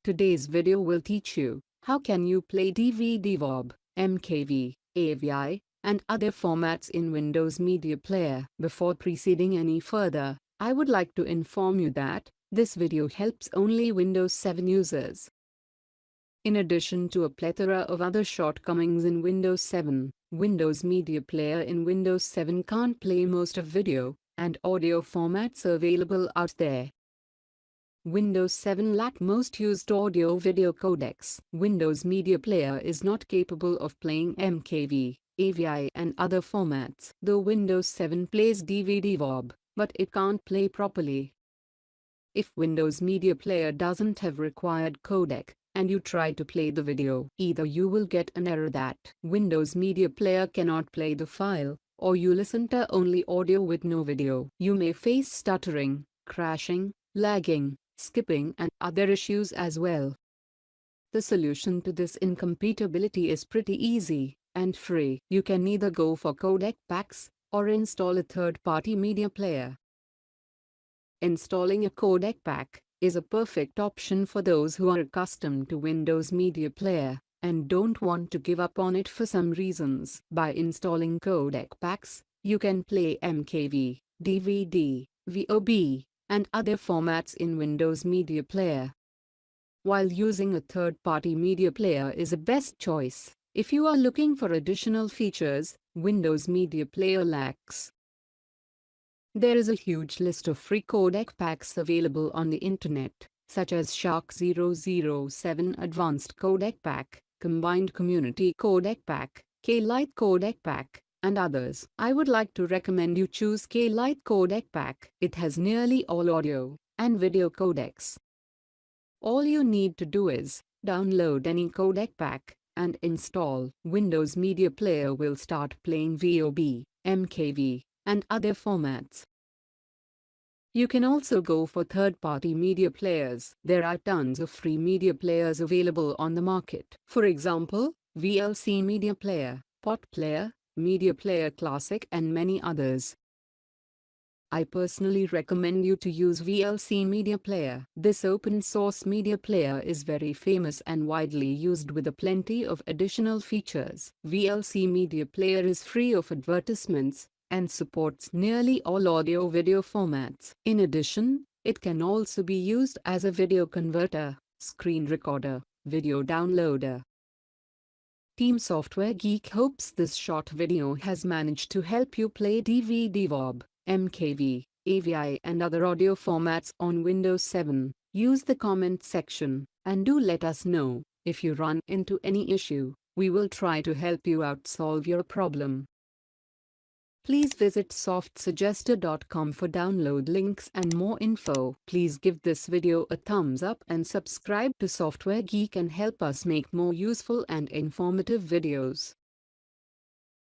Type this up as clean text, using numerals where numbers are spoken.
Today's video will teach you how can you play DVD WOB, MKV, AVI, and other formats in Windows Media Player. Before proceeding any further, I would like to inform you that this video helps only Windows 7 users. In addition to a plethora of other shortcomings in Windows 7, Windows Media Player in Windows 7 can't play most of video and audio formats available out there. Windows 7 lack most used audio-video codecs. Windows Media Player is not capable of playing MKV, AVI and other formats. Though Windows 7 plays DVD WOB, but it can't play properly. If Windows Media Player doesn't have required codec, and you try to play the video, either you will get an error that Windows Media Player cannot play the file, or you listen to only audio with no video. You may face stuttering, crashing, lagging, skipping and other issues as well. The solution to this incompatibility is pretty easy and free. You can either go for codec packs or install a third-party media player. Installing a codec pack is a perfect option for those who are accustomed to Windows Media Player and don't want to give up on it for some reasons. By installing codec packs, you can play MKV, DVD, WOB, and other formats in Windows Media Player. While using a third-party media player is a best choice, if you are looking for additional features Windows Media Player lacks. There is a huge list of free codec packs available on the internet, such as Shark 007 Advanced Codec Pack, Combined Community Codec Pack, K-Lite Codec Pack, and others. I would like to recommend you choose K-Lite Codec Pack. It has nearly all audio and video codecs. All you need to do is download any codec pack and install. Windows Media Player will start playing WOB, MKV, and other formats. You can also go for third-party media players. There are tons of free media players available on the market. For example, VLC Media Player, Pot Player, Media Player Classic and many others. I personally recommend you to use VLC Media Player. This open-source media player is very famous and widely used with a plenty of additional features. VLC Media Player is free of advertisements and supports nearly all audio-video formats. In addition, it can also be used as a video converter, screen recorder, video downloader. Team Software Geek hopes this short video has managed to help you play DVD WOB, MKV, AVI and other audio formats on Windows 7. Use the comment section and do let us know if you run into any issue. We will try to help you out solve your problem. Please visit softsuggester.com for download links and more info. Please give this video a thumbs up and subscribe to Software Geek and help us make more useful and informative videos.